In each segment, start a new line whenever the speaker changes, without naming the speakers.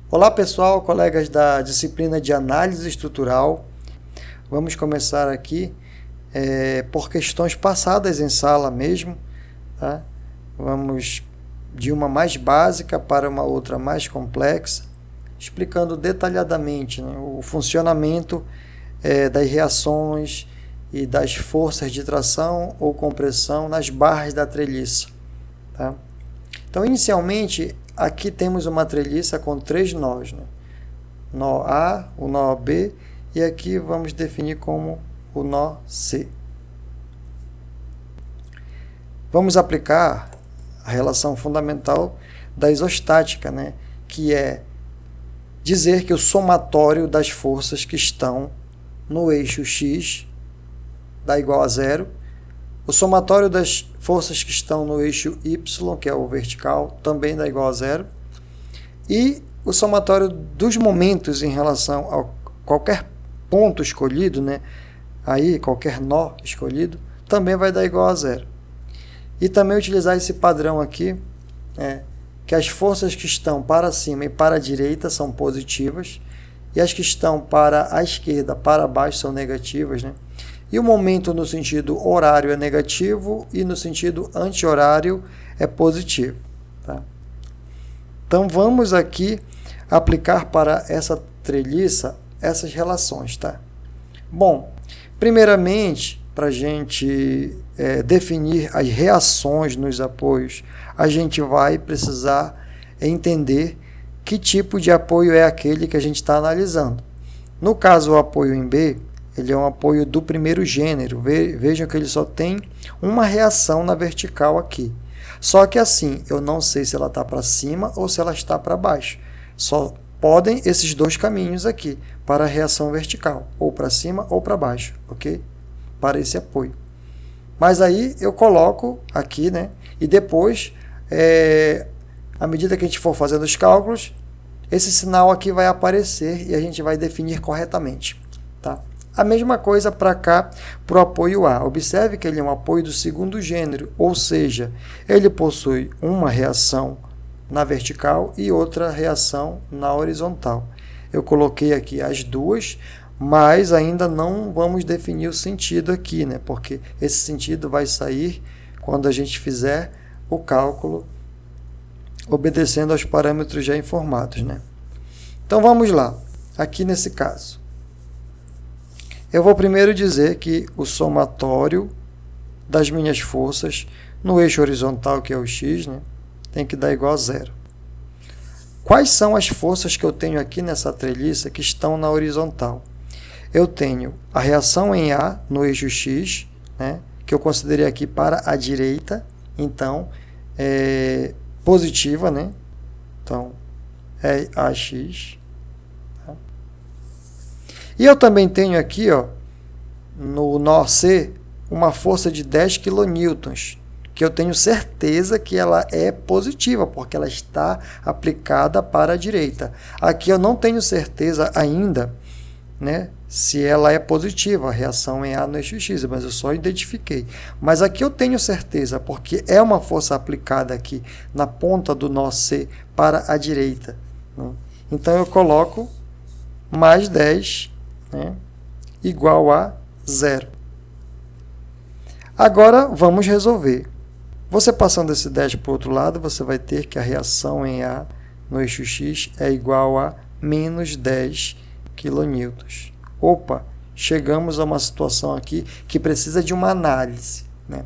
Olá pessoal, colegas da disciplina de Análise Estrutural. Vamos começar aqui por questões passadas em sala mesmo, tá? Vamos de uma mais básica para uma outra mais complexa, explicando detalhadamente, né, o funcionamento das reações e das forças de tração ou compressão nas barras da treliça, tá? Então, inicialmente, aqui temos uma treliça com 3 nós, né? Nó A, o nó B, e aqui vamos definir como o nó C. Vamos aplicar a relação fundamental da isostática, né? Que é dizer que o somatório das forças que estão no eixo X dá igual a zero. O somatório das forças que estão no eixo Y, que é o vertical, também dá igual a zero. E o somatório dos momentos em relação a qualquer ponto escolhido, né? Aí, qualquer nó escolhido, também vai dar igual a zero. E também utilizar esse padrão aqui, que as forças que estão para cima e para a direita são positivas, e as que estão para a esquerda, para baixo, são negativas, né? E o momento no sentido horário é negativo e no sentido anti-horário é positivo, tá? Então, vamos aqui aplicar para essa treliça essas relações, tá? Bom, primeiramente, para a gente definir as reações nos apoios, a gente vai precisar entender que tipo de apoio é aquele que a gente está analisando. No caso, o apoio em B, ele é um apoio do primeiro gênero. Vejam que ele só tem uma reação na vertical aqui. Só que assim, eu não sei se ela está para cima ou se ela está para baixo. Só podem esses dois caminhos aqui para a reação vertical, ou para cima ou para baixo, ok? Para esse apoio. Mas aí eu coloco aqui, né? E depois, à medida que a gente for fazendo os cálculos, esse sinal aqui vai aparecer e a gente vai definir corretamente, tá? A mesma coisa para cá, para o apoio A. Observe que ele é um apoio do segundo gênero, ou seja, ele possui uma reação na vertical e outra reação na horizontal. Eu coloquei aqui as duas, mas ainda não vamos definir o sentido aqui, né? Porque esse sentido vai sair quando a gente fizer o cálculo obedecendo aos parâmetros já informados, né? Então vamos lá, aqui nesse caso. Eu vou primeiro dizer que o somatório das minhas forças no eixo horizontal, que é o X, né, tem que dar igual a zero. Quais são as forças que eu tenho aqui nessa treliça que estão na horizontal? Eu tenho a reação em A no eixo X, né, que eu considerei aqui para a direita, então é positiva, né? Então é AX. E eu também tenho aqui, ó, no nó C, uma força de 10 kN, que eu tenho certeza que ela é positiva, porque ela está aplicada para a direita. Aqui eu não tenho certeza ainda, né, se ela é positiva, a reação em A no eixo X, mas eu só identifiquei. Mas aqui eu tenho certeza, porque é uma força aplicada aqui na ponta do nó C para a direita, né? Então eu coloco mais 10, né, igual a zero. Agora vamos resolver. Você passando esse 10 para o outro lado, você vai ter que a reação em A no eixo X é igual a menos 10 kN. Opa, chegamos a uma situação aqui que precisa de uma análise, né?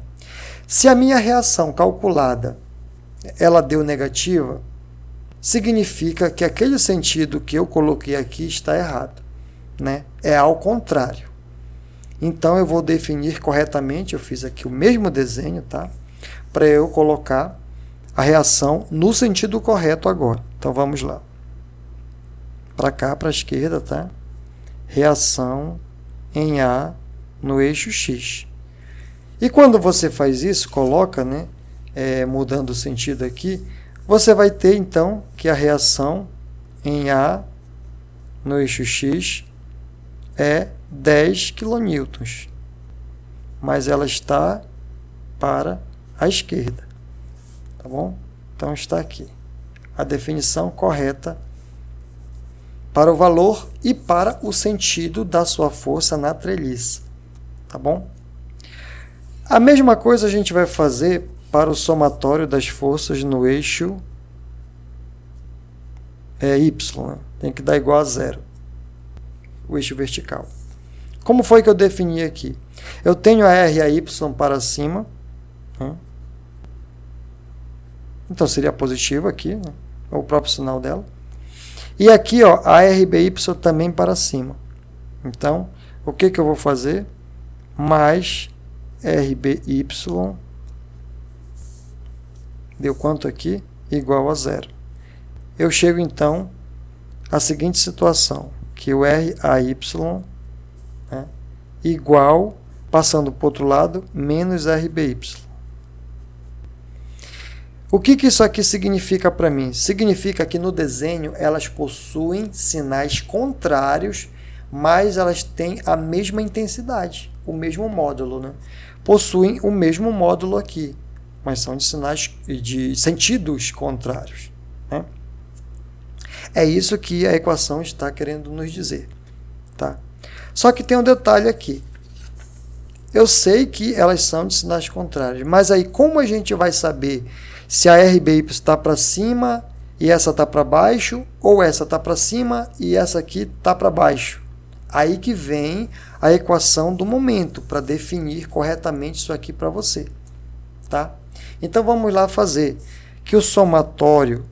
Se a minha reação calculada ela deu negativa, significa que aquele sentido que eu coloquei aqui está errado, né? É ao contrário. Então, eu vou definir corretamente, eu fiz aqui o mesmo desenho, tá? Para eu colocar a reação no sentido correto agora. Então, vamos lá. Para cá, para a esquerda, tá? Reação em A no eixo X. E quando você faz isso, coloca, né? Mudando o sentido aqui, você vai ter, então, que a reação em A no eixo X é 10 kN, mas ela está para a esquerda, tá bom? Então está aqui a definição correta para o valor e para o sentido da sua força na treliça, tá bom? A mesma coisa a gente vai fazer para o somatório das forças no eixo Y, né? Tem que dar igual a zero, o eixo vertical. Como foi que eu defini aqui? Eu tenho a R e a Y para cima, né? Então seria positivo aqui, né? O próprio sinal dela. E aqui, ó, a RBY também para cima. Então, o que eu vou fazer? Mais RBY, deu quanto aqui? Igual a zero. Eu chego, então, à seguinte situação, que o RAY, né, igual, passando para o outro lado, menos RBY. O que isso aqui significa para mim? Significa que no desenho elas possuem sinais contrários, mas elas têm a mesma intensidade, o mesmo módulo, né? Possuem o mesmo módulo aqui, mas são de sinais de sentidos contrários, né? É isso que a equação está querendo nos dizer, tá? Só que tem um detalhe aqui. Eu sei que elas são de sinais contrários, mas aí como a gente vai saber se a RBY está para cima e essa está para baixo, ou essa está para cima e essa aqui está para baixo? Aí que vem a equação do momento, para definir corretamente isso aqui para você, tá? Então vamos lá fazer que o somatório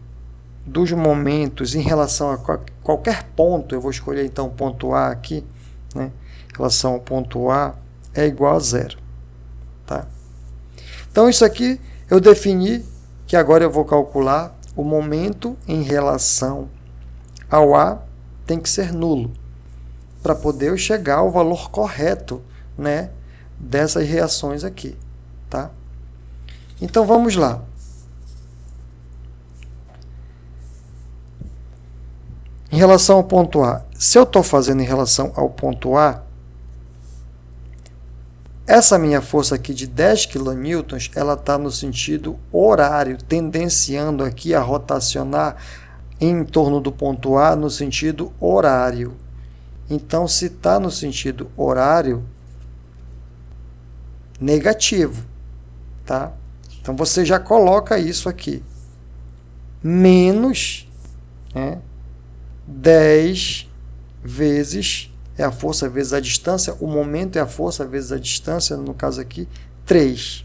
dos momentos em relação a qualquer ponto, eu vou escolher então o ponto A aqui, né? Em relação ao ponto A, é igual a zero, tá? Então isso aqui eu defini que agora eu vou calcular o momento em relação ao A tem que ser nulo, para poder eu chegar ao valor correto, né, dessas reações aqui, tá? Então vamos lá. Em relação ao ponto A, se eu estou fazendo em relação ao ponto A, essa minha força aqui de 10 kN, ela está no sentido horário, tendenciando aqui a rotacionar em torno do ponto A no sentido horário. Então, se está no sentido horário, negativo, tá? Então, você já coloca isso aqui. Menos, né, 10 vezes... é a força vezes a distância, o momento é a força vezes a distância, no caso aqui, 3.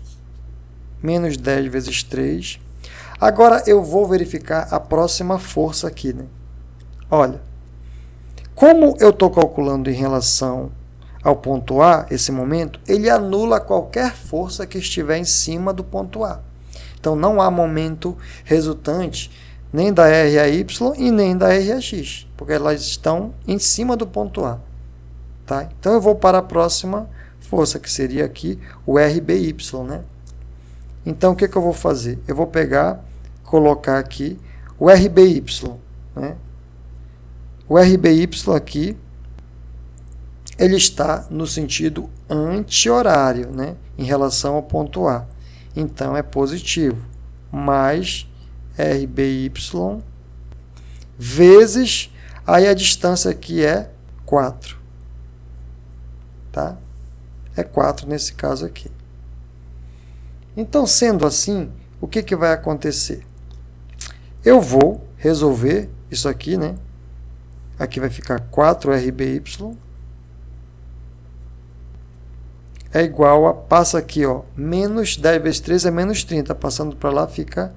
Menos 10 vezes 3. Agora eu vou verificar a próxima força aqui, né? Olha, como eu estou calculando em relação ao ponto A, esse momento, ele anula qualquer força que estiver em cima do ponto A. Então não há momento resultante nem da RAY e nem da RAX, porque elas estão em cima do ponto A. Tá? Então eu vou para a próxima força, que seria aqui o RBY, né? Então o que eu vou fazer? Eu vou pegar, colocar aqui o RBY, né? O RBY aqui, ele está no sentido anti-horário, né, em relação ao ponto A. Então é positivo, mais RBY vezes, aí a distância aqui é 4. Tá? É 4 nesse caso aqui. Então, sendo assim, o que vai acontecer? Eu vou resolver isso aqui, né? Aqui vai ficar 4RBY é igual a, passa aqui, ó, menos 10 vezes 3 é menos 30, passando para lá fica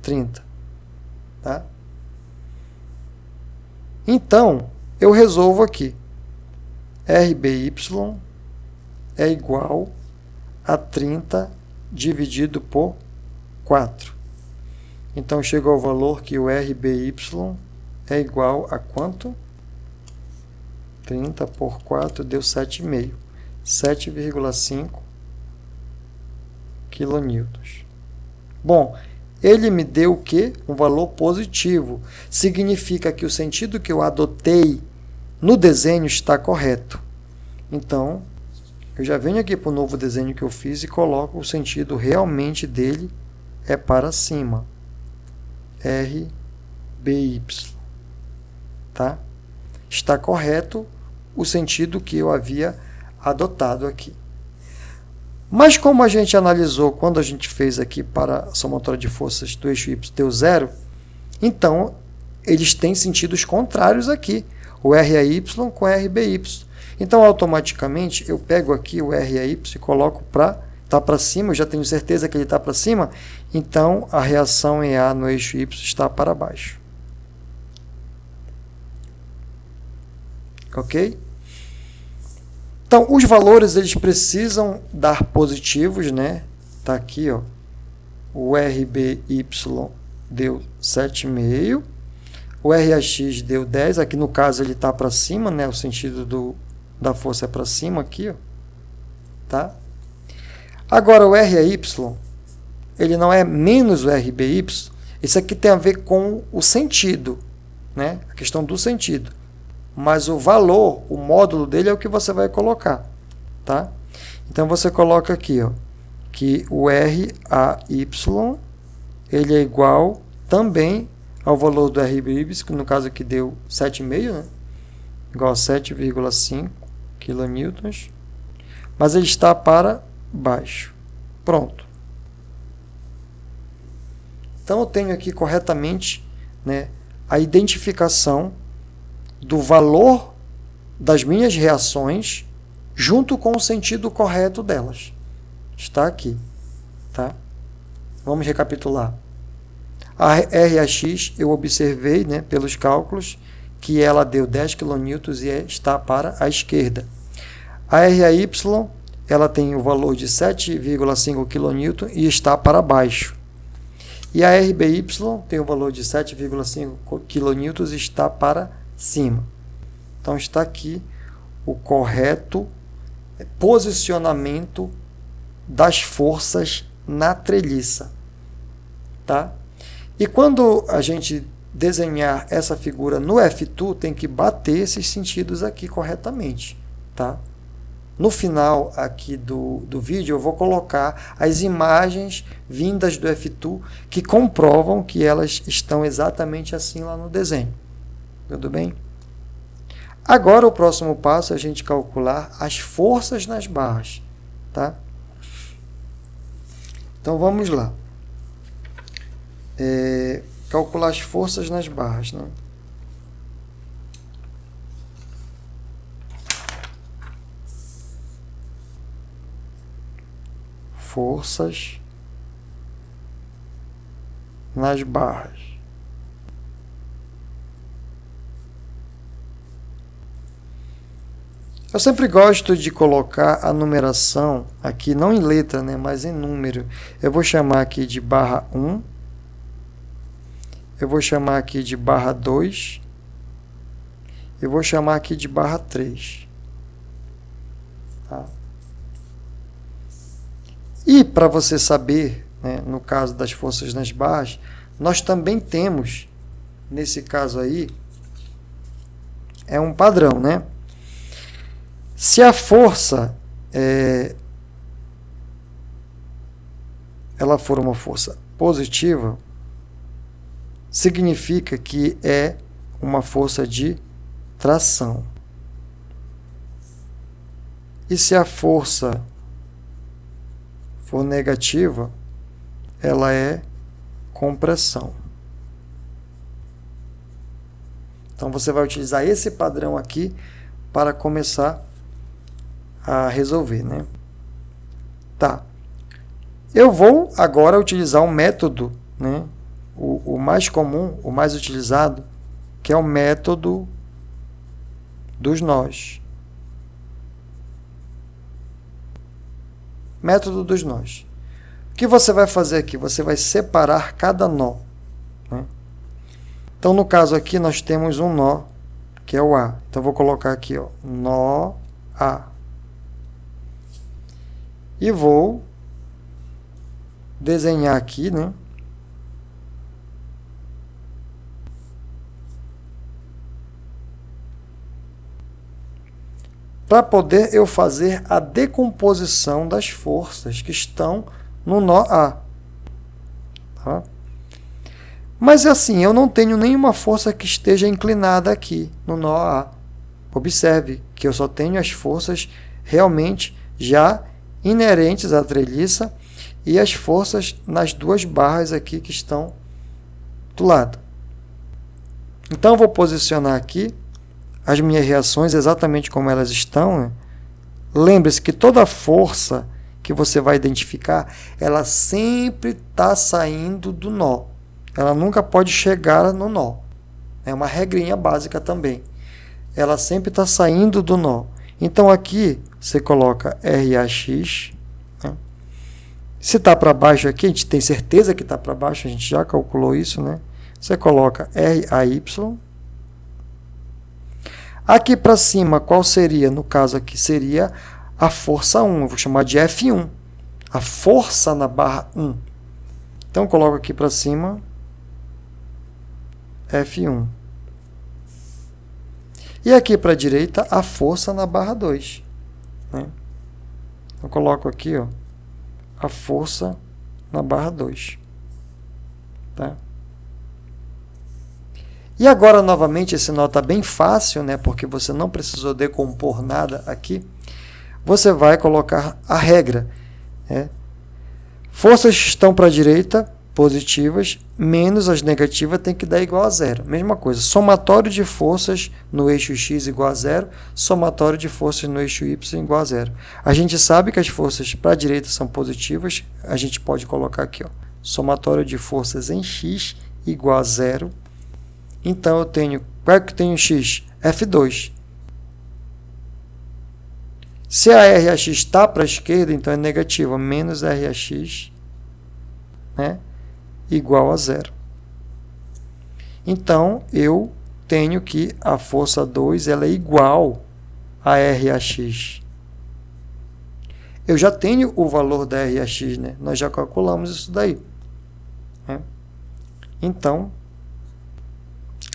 30. Tá? Então, eu resolvo aqui. RBY é igual a 30 dividido por 4. Então, chegou ao valor que o RBY é igual a quanto? 30 por 4 deu 7,5. 7,5 kN. Bom, ele me deu o quê? Um valor positivo. Significa que o sentido que eu adotei no desenho está correto. Então, eu já venho aqui para o novo desenho que eu fiz e coloco o sentido realmente dele é para cima. RBY. Tá? está correto o sentido que eu havia adotado aqui. Mas como a gente analisou quando a gente fez aqui para a somatória de forças do eixo Y deu zero, então eles têm sentidos contrários aqui, o RAY com o RBY. Então automaticamente eu pego aqui o RAY e coloco para tá para cima, eu já tenho certeza que ele está para cima, então a reação em A no eixo Y está para baixo. Ok? Então, os valores eles precisam dar positivos, né? Tá aqui, ó. O RBY deu 7,5. O RAX deu 10. Aqui no caso ele está para cima, né? O sentido da força é para cima aqui, ó. Tá? Agora o RAY, ele não é menos o RBY. Isso aqui tem a ver com o sentido, né? A questão do sentido. Mas o valor, o módulo dele é o que você vai colocar, tá? Então você coloca aqui, ó, que o RAY ele é igual também ao valor do RBY, que no caso aqui deu 7,5, né? Igual a 7,5 kN, mas ele está para baixo. Pronto. Então eu tenho aqui corretamente, né, a identificação do valor das minhas reações junto com o sentido correto delas. Está aqui, tá? Vamos recapitular. A RAX eu observei, né, pelos cálculos, que ela deu 10 kN e está para a esquerda. A RAY ela tem o valor de 7,5 kN e está para baixo. E a RBY tem o valor de 7,5 kN e está para cima. Então está aqui o correto posicionamento das forças na treliça, tá? E quando a gente desenhar essa figura no F2, tem que bater esses sentidos aqui corretamente, tá? No final aqui do vídeo eu vou colocar as imagens vindas do F2 que comprovam que elas estão exatamente assim lá no desenho. Tudo bem? Agora o próximo passo é a gente calcular as forças nas barras, tá? Então vamos lá. Calcular as forças nas barras, né? Forças nas barras. Eu sempre gosto de colocar a numeração aqui, não em letra, né, mas em número. Eu vou chamar aqui de barra 1. Eu vou chamar aqui de barra 2. Eu vou chamar aqui de barra 3. Tá? E para você saber, né, no caso das forças nas barras, nós também temos, nesse caso aí, é um padrão, né? Se a força ela for uma força positiva, significa que é uma força de tração. E se a força for negativa, ela é compressão. Então você vai utilizar esse padrão aqui para começar a resolver, né? Tá. Eu vou agora utilizar um método, né? O mais comum, o mais utilizado, que é o método dos nós. Método dos nós. O que você vai fazer aqui? Você vai separar cada nó, né? Então, no caso aqui, nós temos um nó, que é o A. Então, eu vou colocar aqui, ó, nó A. E vou desenhar aqui, né? Para poder eu fazer a decomposição das forças que estão no nó A. Tá? Mas assim, eu não tenho nenhuma força que esteja inclinada aqui no nó A. Observe que eu só tenho as forças realmente já inerentes à treliça e as forças nas duas barras aqui que estão do lado. Então, eu vou posicionar aqui as minhas reações exatamente como elas estão, né? Lembre-se que toda força que você vai identificar, ela sempre está saindo do nó. Ela nunca pode chegar no nó. É uma regrinha básica também. Ela sempre está saindo do nó. Então, aqui, você coloca RAX. Né? Se está para baixo aqui, a gente tem certeza que está para baixo, a gente já calculou isso, né? Você coloca RAY. Aqui para cima, qual seria? No caso aqui, seria a força 1. Eu vou chamar de F1. A força na barra 1. Então, eu coloco aqui para cima F1. E aqui para a direita, a força na barra 2. Né? Eu coloco aqui, ó, a força na barra 2. Tá? E agora, novamente, esse nó está bem fácil, né? Porque você não precisou decompor nada aqui. Você vai colocar a regra. Né? Forças estão para a direita, positivas, menos as negativas tem que dar igual a zero. Mesma coisa, somatório de forças no eixo x igual a zero, somatório de forças no eixo y igual a zero. A gente sabe que as forças para a direita são positivas, a gente pode colocar aqui, ó, somatório de forças em x igual a zero. Então, eu tenho, qual é que tem o x? F2. Se a RAX está para a esquerda, então é negativa, menos RAX, né, igual a zero. Então, eu tenho que a força 2 ela é igual a RAX. Eu já tenho o valor da RAX, né? Nós já calculamos isso daí. Né? Então,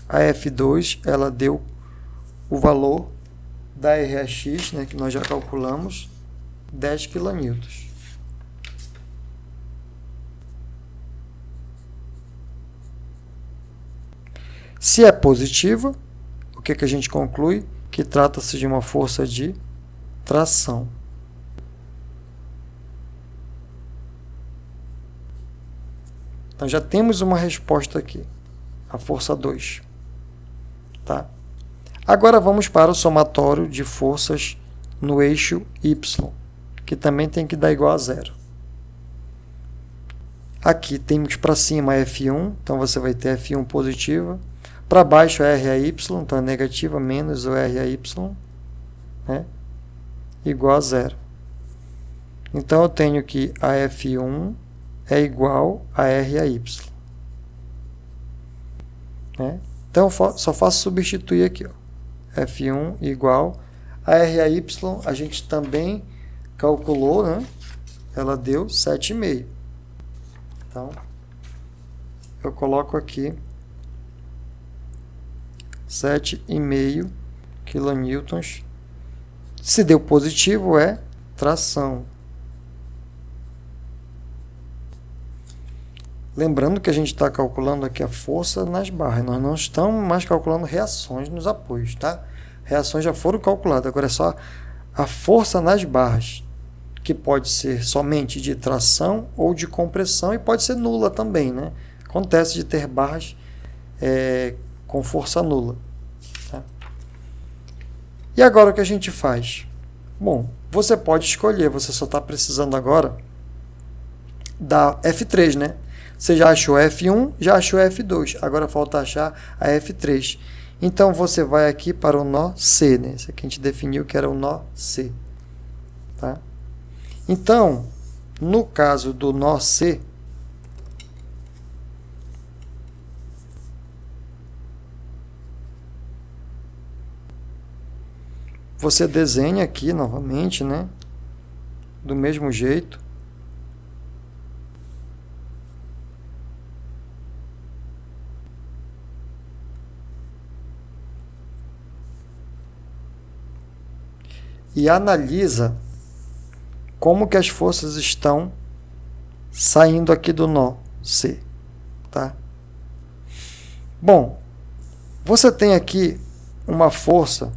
a F2 ela deu o valor da RAX, né, que nós já calculamos, 10 kN. Se é positiva, o que a gente conclui? Que trata-se de uma força de tração. Então, já temos uma resposta aqui, a força 2. Tá? Agora vamos para o somatório de forças no eixo Y, que também tem que dar igual a zero. Aqui temos para cima F1, então você vai ter F1 positiva. Para baixo é RAY, então é negativa, menos o RAY, né, igual a zero. Então eu tenho que a F1 é igual a RAY. Né? Então, só faço substituir aqui. Ó. F1 igual a RAY, a gente também calculou, né? Ela deu 7,5. Então, eu coloco aqui 7,5 kN. Se deu positivo, é tração. Lembrando que a gente está calculando aqui a força nas barras. Nós não estamos mais calculando reações nos apoios, tá? Reações já foram calculadas. Agora é só a força nas barras, que pode ser somente de tração ou de compressão e pode ser nula também, né? Acontece de ter barras com força nula. Tá? E agora o que a gente faz? Bom, você pode escolher. Você só está precisando agora da F3, né? Você já achou F1, já achou F2. Agora falta achar a F3. Então, você vai aqui para o nó C. Né? Esse aqui a gente definiu que era o nó C. Tá? Então, no caso do nó C, você desenha aqui novamente, né? Do mesmo jeito. E analisa como que as forças estão saindo aqui do nó C. Tá? Bom, você tem aqui uma força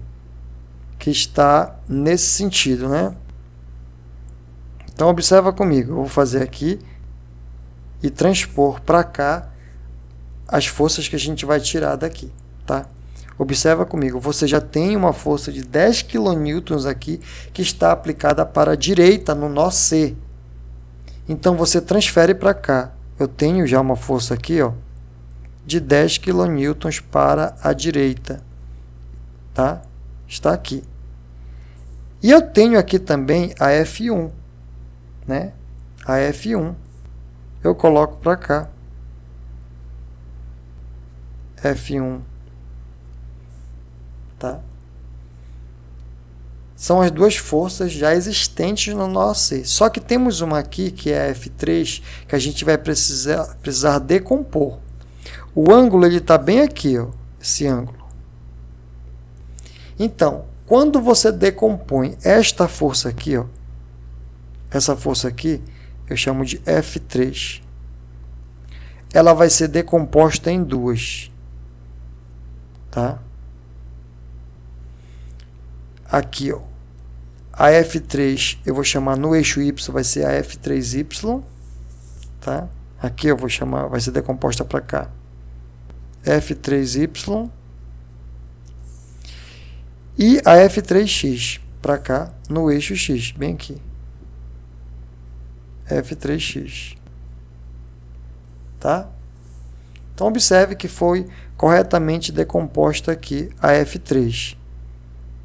que está nesse sentido, né? Então, observa comigo. Eu vou fazer aqui e transpor para cá as forças que a gente vai tirar daqui, tá? Observa comigo. Você já tem uma força de 10 kN aqui que está aplicada para a direita no nó C. Então, você transfere para cá. Eu tenho já uma força aqui, ó, de 10 kN para a direita, tá? Está aqui. E eu tenho aqui também a F1, né? A F1. Eu coloco para cá. F1. Tá? São as duas forças já existentes no nó C. Só que temos uma aqui, que é a F3, que a gente vai precisar decompor. O ângulo está bem aqui, ó, esse ângulo. Então, quando você decompõe esta força aqui, ó, essa força aqui, eu chamo de F3. Ela vai ser decomposta em duas. Tá? Aqui, ó, a F3 eu vou chamar no eixo Y, vai ser a F3Y, tá? Aqui eu vou chamar, vai ser decomposta para cá, F3Y, e a F3X para cá no eixo X, bem aqui, F3X, tá? Então observe que foi corretamente decomposta aqui a F3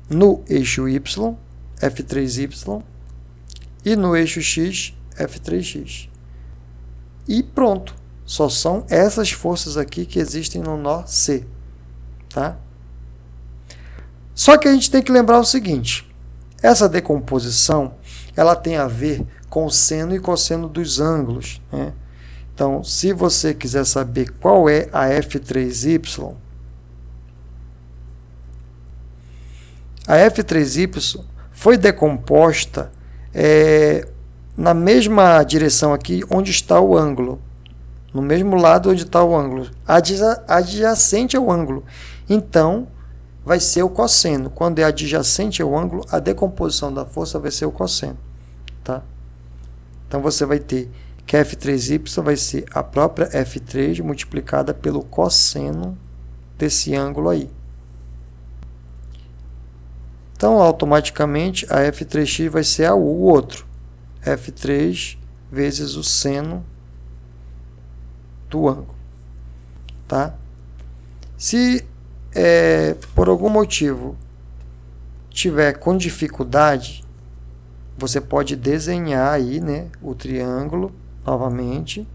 no eixo Y, F3Y, e no eixo X, F3X. E pronto, só são essas forças aqui que existem no nó C, tá? Só que a gente tem que lembrar o seguinte, essa decomposição, ela tem a ver com o seno e cosseno dos ângulos, né? Então, se você quiser saber qual é a F3Y, a F3Y foi decomposta na mesma direção aqui onde está o ângulo, no mesmo lado onde está o ângulo, adjacente ao ângulo. Então, vai ser o cosseno. Quando é adjacente ao ângulo, a decomposição da força vai ser o cosseno. Tá? Então, você vai ter que a F3Y vai ser a própria F3 multiplicada pelo cosseno desse ângulo aí. Então, automaticamente, a F3x vai ser o outro. F3 vezes o seno do ângulo. Tá? Se por algum motivo tiver com dificuldade, você pode desenhar aí, né, o triângulo novamente.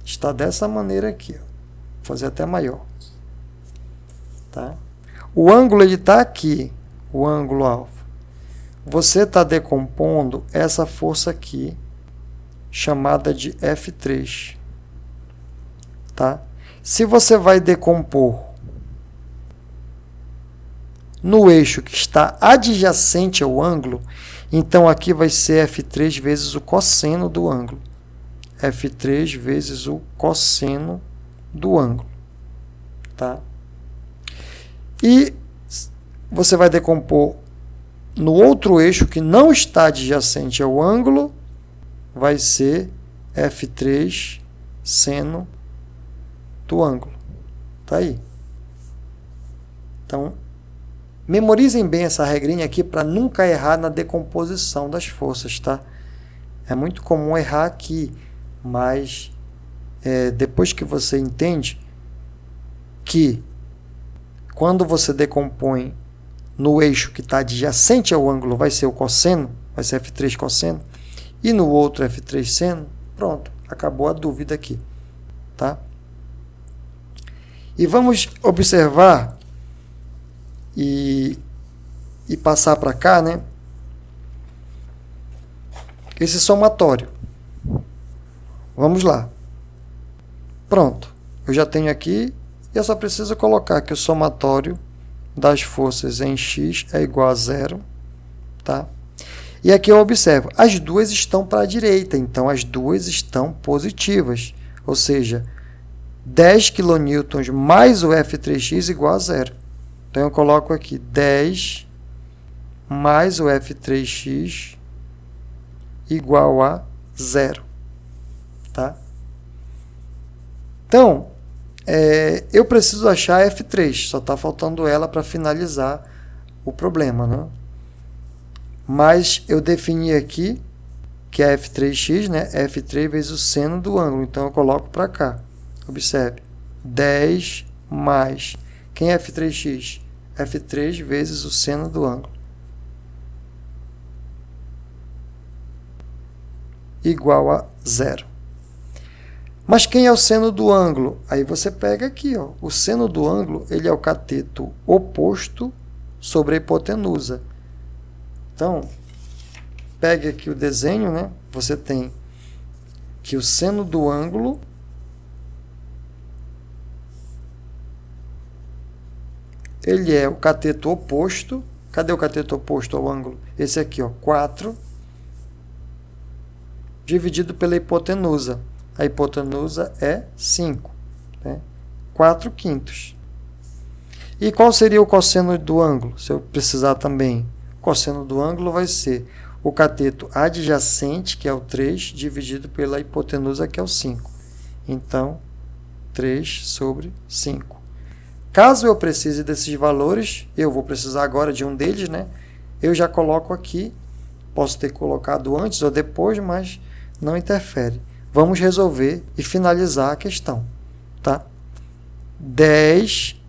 Está dessa maneira aqui, ó. Vou fazer até maior. Tá? O ângulo está aqui, o ângulo alfa. Você está decompondo essa força aqui, chamada de F3. Tá? Se você vai decompor no eixo que está adjacente ao ângulo, então aqui vai ser F3 vezes o cosseno do ângulo. F3 vezes o cosseno do ângulo. Tá? E você vai decompor no outro eixo que não está adjacente ao ângulo, vai ser F3 seno do ângulo. Tá aí. Então, memorizem bem essa regrinha aqui para nunca errar na decomposição das forças, tá? É muito comum errar aqui, mas depois que você entende que quando você decompõe no eixo que está adjacente ao ângulo vai ser o cosseno, vai ser F3 cosseno, e no outro F3 seno, pronto, acabou a dúvida aqui, tá? E vamos observar e passar para cá, né? Esse somatório. Vamos lá. Pronto, eu já tenho aqui, e eu só preciso colocar que o somatório das forças em x é igual a 0, tá? E aqui eu observo, as duas estão para a direita, então as duas estão positivas, ou seja, 10 kN mais o F3x igual a zero. Então, eu coloco aqui 10 mais o F3x igual a zero. Tá? Então, eu preciso achar F3, só está faltando ela para finalizar o problema, né? Mas eu defini aqui que é F3x, né? F3 vezes o seno do ângulo, então eu coloco para cá. Observe, 10 mais, quem é F3x? F3 vezes o seno do ângulo. Igual a zero. Mas quem é o seno do ângulo? Aí você pega aqui, ó, o seno do ângulo, ele é o cateto oposto sobre a hipotenusa. Então, pegue aqui o desenho, né? Você tem que o seno do ângulo ele é o cateto oposto. Cadê o cateto oposto ao ângulo? Esse aqui, ó, 4 dividido pela hipotenusa. A hipotenusa é 5, né? 4/5. E qual seria o cosseno do ângulo? Se eu precisar também, o cosseno do ângulo vai ser o cateto adjacente, que é o 3, dividido pela hipotenusa, que é o 5. Então, 3 sobre 5. Caso eu precise desses valores, eu vou precisar agora de um deles, né? Eu já coloco aqui, posso ter colocado antes ou depois, mas não interfere. Vamos resolver e finalizar a questão, tá? 10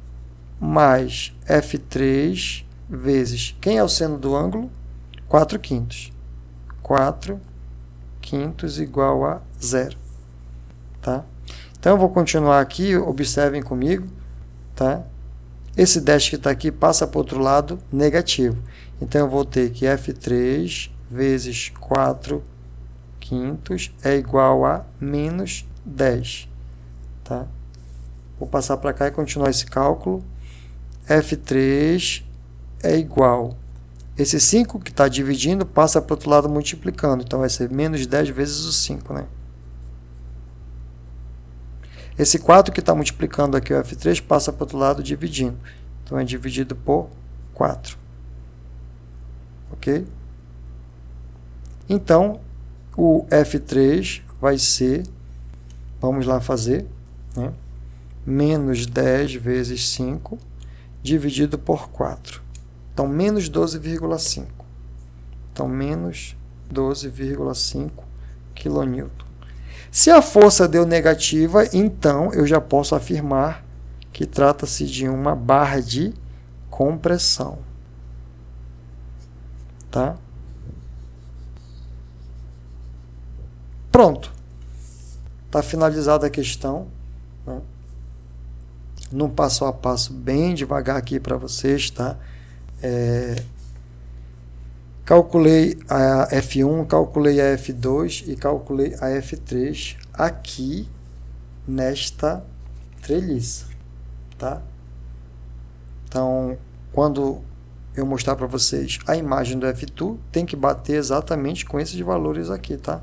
mais F3 vezes, quem é o seno do ângulo? 4/5. 4/5 igual a zero, tá? Então, eu vou continuar aqui, observem comigo, tá? Esse 10 que está aqui passa para o outro lado, negativo. Então, eu vou ter que F3 vezes 4/5 é igual a menos 10. Tá? Vou passar para cá e continuar esse cálculo. F3 é igual. Esse 5 que está dividindo passa para o outro lado multiplicando. Então, vai ser menos 10 vezes o 5. Né? Esse 4 que está multiplicando aqui o F3 passa para o outro lado dividindo. Então, é dividido por 4. Ok? Então, o F3 vai ser, vamos lá fazer, né? Menos 10 vezes 5 dividido por 4. Então, menos 12,5. Então, menos 12,5 kN. Se a força deu negativa, então eu já posso afirmar que trata-se de uma barra de compressão. Tá? Pronto. Está finalizada a questão. Né? Num passo a passo bem devagar aqui para vocês, tá? Calculei a F1, calculei a F2 e calculei a F3 aqui nesta treliça, tá? Então, quando eu mostrar para vocês a imagem do F2, tem que bater exatamente com esses valores aqui, tá?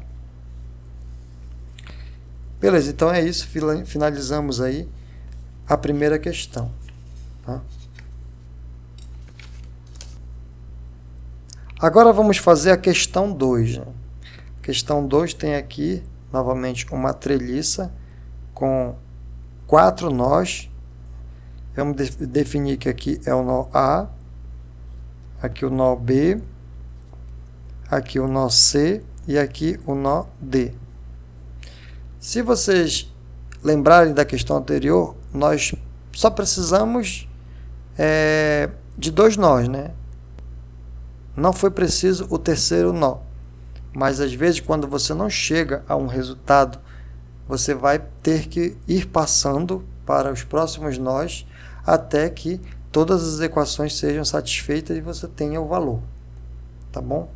Beleza, então é isso, finalizamos aí a primeira questão, tá? Agora vamos fazer a questão 2. Né? Questão 2 tem aqui, novamente, uma treliça com 4 nós. Vamos definir que aqui é o nó A, aqui o nó B, aqui o nó C e aqui o nó D. Se vocês lembrarem da questão anterior, nós só precisamos de 2 nós, né? Não foi preciso o terceiro nó, mas às vezes quando você não chega a um resultado, você vai ter que ir passando para os próximos nós até que todas as equações sejam satisfeitas e você tenha o valor, tá bom?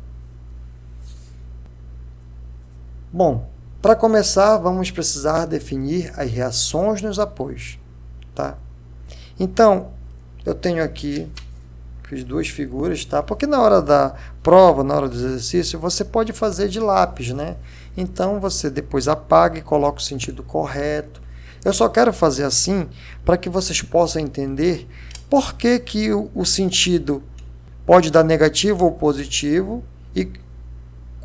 Bom, para começar, vamos precisar definir as reações nos apoios, tá? Então, eu tenho aqui, fiz 2 figuras, tá? Porque na hora da prova, na hora do exercício, você pode fazer de lápis, né? Então, você depois apaga e coloca o sentido correto. Eu só quero fazer assim para que vocês possam entender por que, que o sentido pode dar negativo ou positivo e o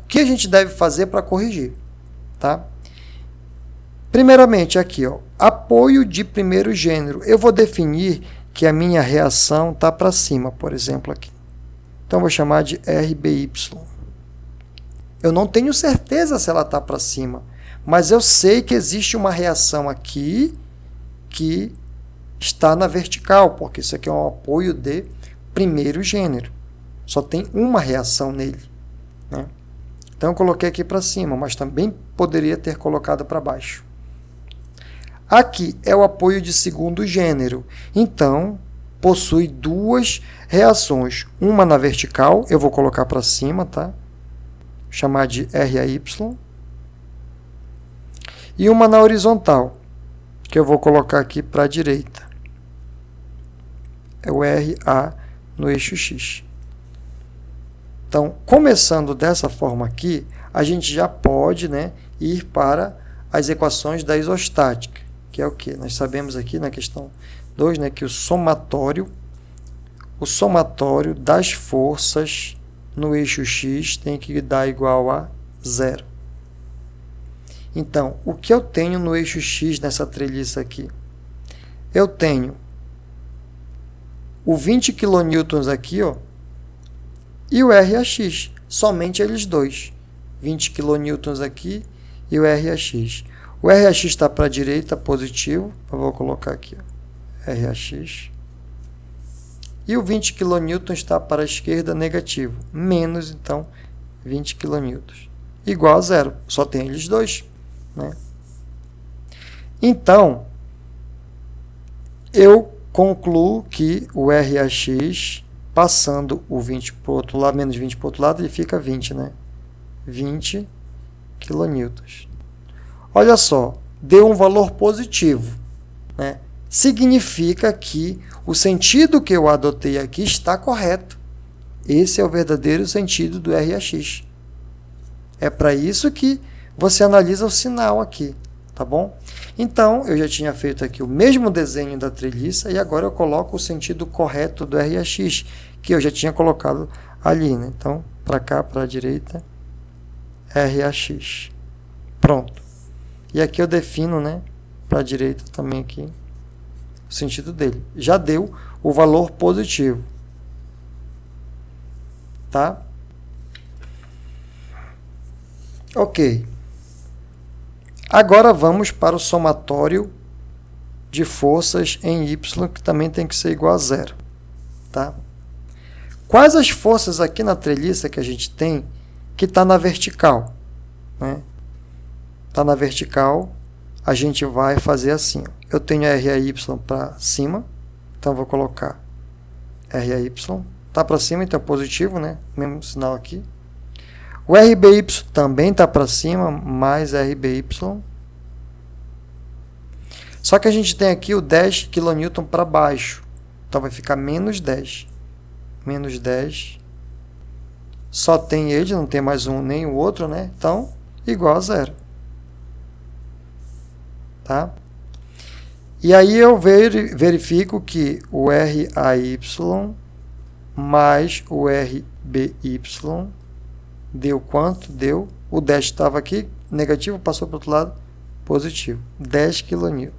que a gente deve fazer para corrigir, tá? Primeiramente, aqui, ó, apoio de primeiro gênero. Eu vou definir que a minha reação está para cima, por exemplo, aqui. Então, vou chamar de RBY. Eu não tenho certeza se ela está para cima, mas eu sei que existe uma reação aqui que está na vertical, porque isso aqui é um apoio de primeiro gênero. Só tem uma reação nele, né? Então, eu coloquei aqui para cima, mas também poderia ter colocado para baixo. Aqui é o apoio de segundo gênero. Então, possui duas reações. Uma na vertical, eu vou colocar para cima, tá? Chamar de RAY. E uma na horizontal, que eu vou colocar aqui para a direita. É o RA no eixo X. Então, começando dessa forma aqui, a gente já pode, né, ir para as equações da isostática, que é o que? Nós sabemos aqui na questão 2, né, que o somatório das forças no eixo X tem que dar igual a 0. Então, o que eu tenho no eixo X nessa treliça aqui? Eu tenho o 20 kN aqui, ó, e o RAX, somente eles dois. 20 kN aqui e o RAX. O RAX está para a direita, positivo. Eu vou colocar aqui, ó, RAX. E o 20 kN está para a esquerda, negativo. Menos, então, 20 kN. Igual a 0. Só tem eles dois, né? Então, eu concluo que o RAX, passando o 20 para o outro lado, menos 20 para o outro lado, ele fica 20, né? 20 kN. Olha só, deu um valor positivo, né? Significa que o sentido que eu adotei aqui está correto. Esse é o verdadeiro sentido do RAX. É para isso que você analisa o sinal aqui, tá bom? Então, eu já tinha feito aqui o mesmo desenho da treliça e agora eu coloco o sentido correto do RAX, que eu já tinha colocado ali, né? Então, para cá, para a direita, RAX. Pronto. E aqui eu defino, né, para a direita também aqui, o sentido dele. Já deu o valor positivo. Tá? Ok. Agora vamos para o somatório de forças em Y, que também tem que ser igual a 0. Tá? Quais as forças aqui na treliça que a gente tem que está na vertical? Né? Está na vertical, a gente vai fazer assim. Eu tenho RAY para cima, então vou colocar RAY. Está para cima, então é positivo, né? Mesmo sinal aqui. O RBY também está para cima, mais RBY. Só que a gente tem aqui o 10 kN para baixo. Então vai ficar menos 10. Menos 10. Só tem ele, não tem mais um nem o outro, né? Então, igual a 0. Tá? E aí eu verifico que o RAY mais o RBY deu quanto? Deu. O 10 estava aqui, negativo, passou para o outro lado, positivo. 10 kN.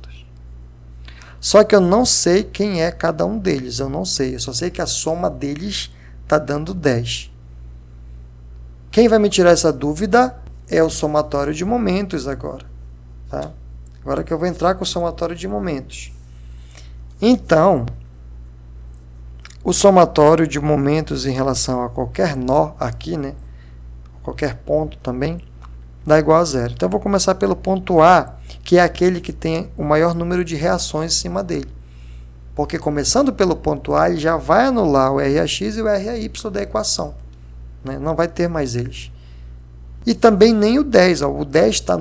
Só que eu não sei quem é cada um deles. Eu não sei. Eu só sei que a soma deles está dando 10. Quem vai me tirar essa dúvida é o somatório de momentos agora. Tá? Agora que eu vou entrar com o somatório de momentos. Então, o somatório de momentos em relação a qualquer nó aqui, né? Qualquer ponto também, dá igual a 0. Então, eu vou começar pelo ponto A, que é aquele que tem o maior número de reações em cima dele. Porque começando pelo ponto A, ele já vai anular o RAX e o RAY da equação. Né? Não vai ter mais eles. E também nem o 10. Ó. O 10 está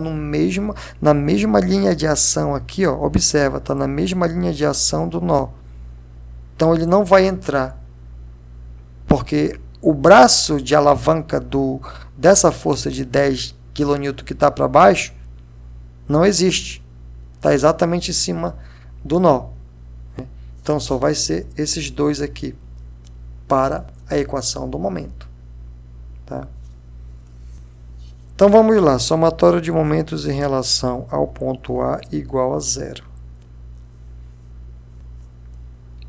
na mesma linha de ação aqui. Ó. Observa, está na mesma linha de ação do nó. Então, ele não vai entrar. Porque o braço de alavanca dessa força de 10 kN que está para baixo não existe. está exatamente em cima do nó. Então, só vai ser esses dois aqui para a equação do momento. Tá? Então, vamos lá. Somatório de momentos em relação ao ponto A igual a zero.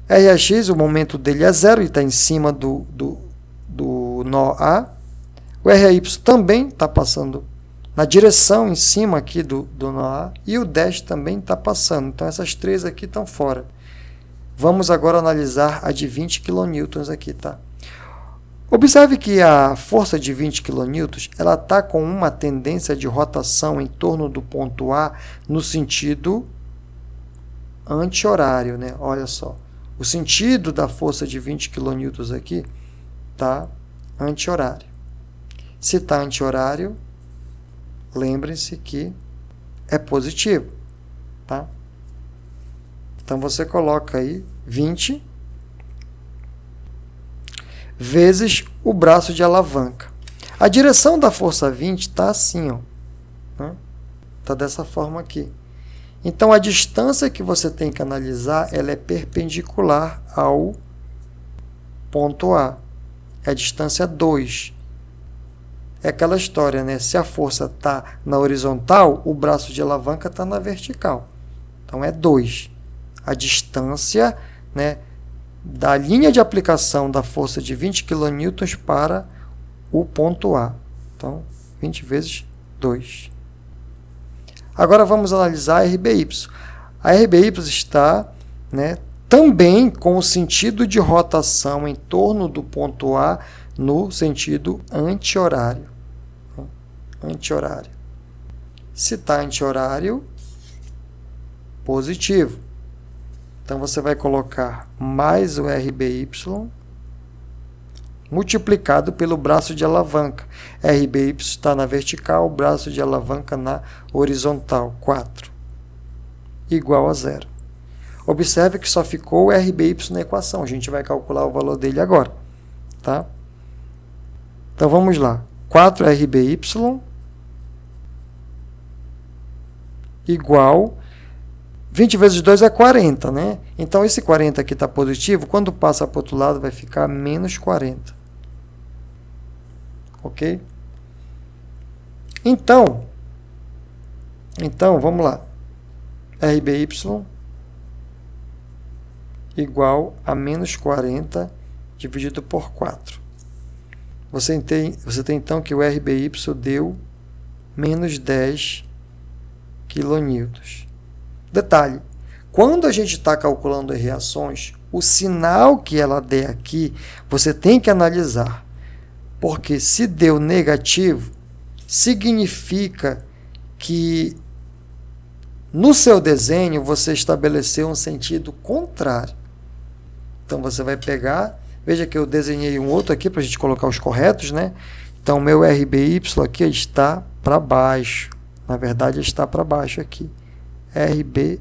RAX, o momento dele é zero e está em cima do nó A. O RAY também está passando na direção em cima aqui do nó A. E o dash também está passando. Então, essas três aqui estão fora. Vamos agora analisar a de 20 kN aqui, tá? Observe que a força de 20 kN ela está com uma tendência de rotação em torno do ponto A no sentido anti-horário, né? Olha só. O sentido da força de 20 kN aqui está anti-horário. Se está anti-horário, lembrem-se que é positivo. Tá? Então, você coloca aí 20 vezes o braço de alavanca. A direção da força 20 está assim, ó, né? Está dessa forma aqui. Então, a distância que você tem que analisar, ela é perpendicular ao ponto A. É a distância 2. É aquela história, né? Se a força está na horizontal, o braço de alavanca está na vertical. Então, é 2. A distância, né, da linha de aplicação da força de 20 kN para o ponto A. Então, 20 vezes 2. Agora vamos analisar a RBY. A RBY está, né, também com o sentido de rotação em torno do ponto A no sentido anti-horário. Anti-horário. Se está anti-horário, positivo. Então, você vai colocar mais o RBY multiplicado pelo braço de alavanca. RBY está na vertical, o braço de alavanca na horizontal, 4, igual a zero. Observe que só ficou o RBY na equação. A gente vai calcular o valor dele agora. Tá? Então, vamos lá. 4RBY igual 20 vezes 2 é 40, né? Então, esse 40 aqui está positivo. Quando passa para o outro lado, vai ficar menos 40. Ok? Então, vamos lá. RBY igual a menos 40 dividido por 4. Você tem então que o RBY deu menos 10 kN. Detalhe, quando a gente está calculando as reações, o sinal que ela der aqui, você tem que analisar. Porque se deu negativo, significa que no seu desenho você estabeleceu um sentido contrário. Então, você vai pegar, veja que eu desenhei um outro aqui para a gente colocar os corretos, né? Então, o meu RBY aqui está para baixo. Na verdade, está para baixo aqui. RBY.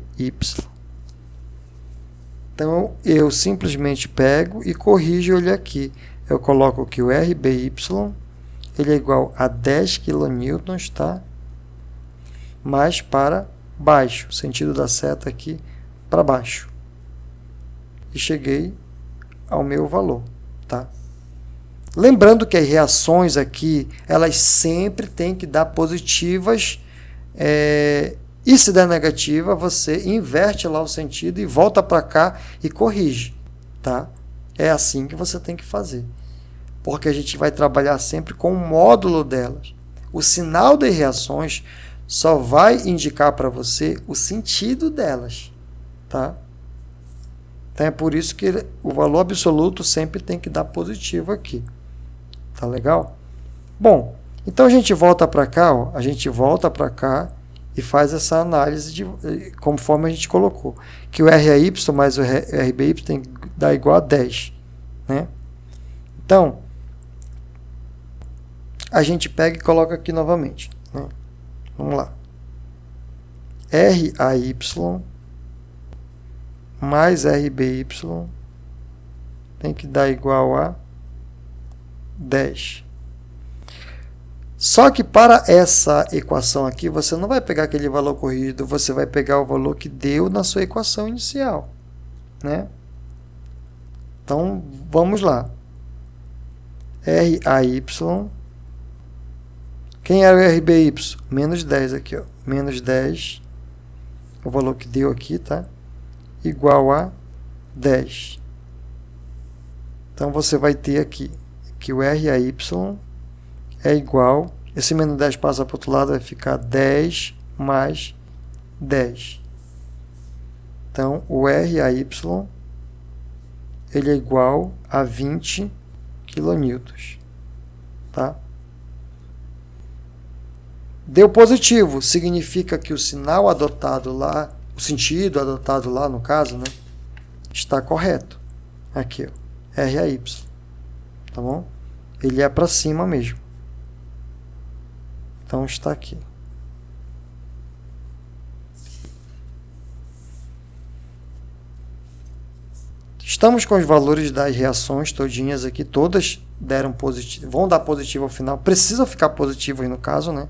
Então, eu simplesmente pego e corrijo ele aqui. Eu coloco que o RBY ele é igual a 10 kN, tá? Mais para baixo, o sentido da seta aqui para baixo. E cheguei ao meu valor, tá? Lembrando que as reações aqui, elas sempre têm que dar positivas, e se der negativa, você inverte lá o sentido e volta para cá e corrige, tá? É assim que você tem que fazer, porque a gente vai trabalhar sempre com o módulo delas. O sinal das reações só vai indicar para você o sentido delas, tá? Então, é por isso que o valor absoluto sempre tem que dar positivo aqui. Tá legal? Bom, então a gente volta para cá, ó, a gente volta para cá e faz essa análise conforme a gente colocou. Que o RAY mais o RBY tem que dar igual a 10. Né? Então, a gente pega e coloca aqui novamente. Né? Vamos lá. RAY mais RBY tem que dar igual a 10. Só que para essa equação aqui, você não vai pegar aquele valor corrigido, você vai pegar o valor que deu na sua equação inicial, né? Então, vamos lá. RAY. Quem era o RBY? Menos 10 aqui, ó. Menos 10. O valor que deu aqui, tá? Igual a 10. Então, você vai ter aqui que o RAY é igual... Esse menos 10 passa para o outro lado, vai ficar 10 mais 10. Então, o RAY ele é igual a 20 kN. Tá? Deu positivo, significa que o sinal adotado lá, o sentido adotado lá, no caso, né, está correto. Aqui, ó, RAY. Tá bom? Ele é para cima mesmo. Então, está aqui. Estamos com os valores das reações todinhas aqui, todas deram positivo, vão dar positivo ao final, precisa ficar positivo aí no caso, né?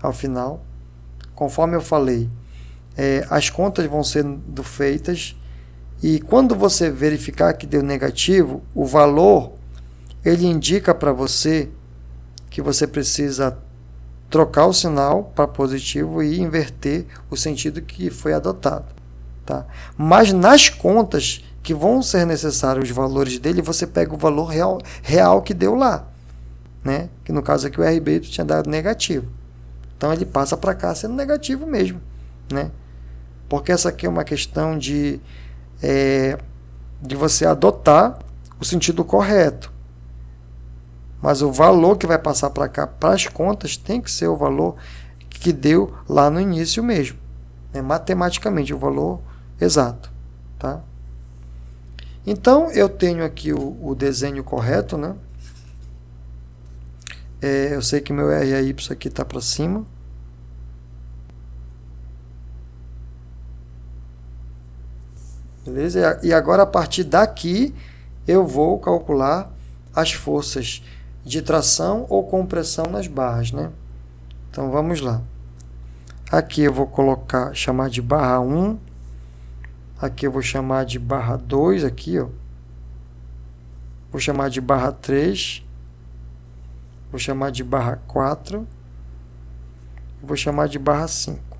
Ao final, conforme eu falei, as contas vão sendo feitas e quando você verificar que deu negativo, o valor ele indica para você que você precisa trocar o sinal para positivo e inverter o sentido que foi adotado, tá? Mas nas contas que vão ser necessários os valores dele, você pega o valor real que deu lá, né? Que no caso aqui o RB tinha dado negativo. Então ele passa para cá sendo negativo mesmo, né? Porque essa aqui é uma questão de você adotar o sentido correto. Mas o valor que vai passar para cá, para as contas, tem que ser o valor que deu lá no início mesmo, né? Matematicamente, o valor exato, tá? Então, eu tenho aqui o desenho correto, né? Eu sei que meu RAY aqui está para cima. Beleza? E agora, a partir daqui, eu vou calcular as forças de tração ou compressão nas barras, né? Então, vamos lá. Aqui eu vou chamar de barra 1. Aqui eu vou chamar de barra 2, aqui, ó. Vou chamar de barra 3. Vou chamar de barra 4. Vou chamar de barra 5.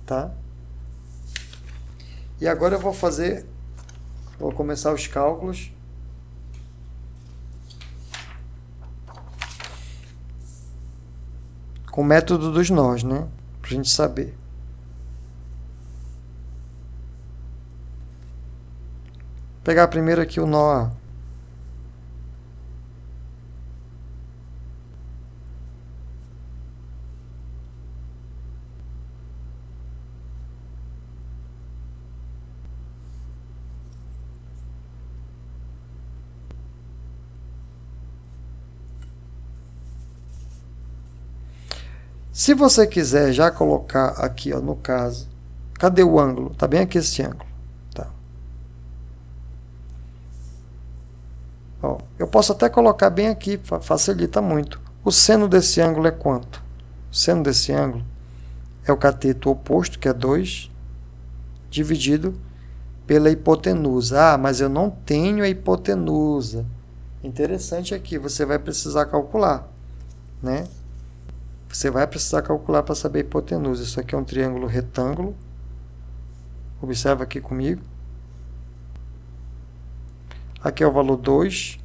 Tá? E agora eu vou começar os cálculos. Com o método dos nós, né? Pra gente saber. Vou pegar primeiro aqui o nó A. Se você quiser já colocar aqui, ó, no caso, cadê o ângulo? Tá bem aqui esse ângulo. Tá. Ó, eu posso até colocar bem aqui, facilita muito. O seno desse ângulo é quanto? O seno desse ângulo é o cateto oposto, que é 2, dividido pela hipotenusa. Ah, mas eu não tenho a hipotenusa. Interessante aqui, você vai precisar calcular, né? Você vai precisar calcular para saber a hipotenusa. Isso aqui é um triângulo retângulo. Observa aqui comigo. Aqui é o valor 2.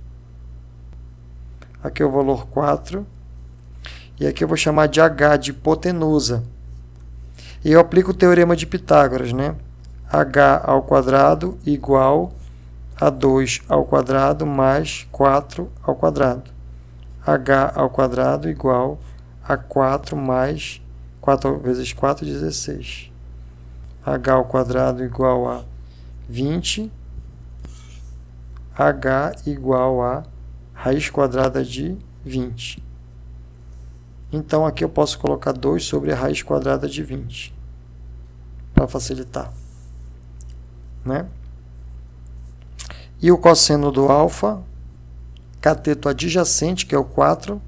Aqui é o valor 4. E aqui eu vou chamar de H, de hipotenusa. E eu aplico o teorema de Pitágoras, né? H ao quadrado igual a 2 ao quadrado mais 4 ao quadrado. H ao quadrado igual a 4 mais 4 vezes 4, 16. H ao quadrado igual a 20. H igual a raiz quadrada de 20. Então, aqui eu posso colocar 2 sobre a raiz quadrada de 20. Para facilitar, né? E o cosseno do alfa cateto adjacente, que é o 4,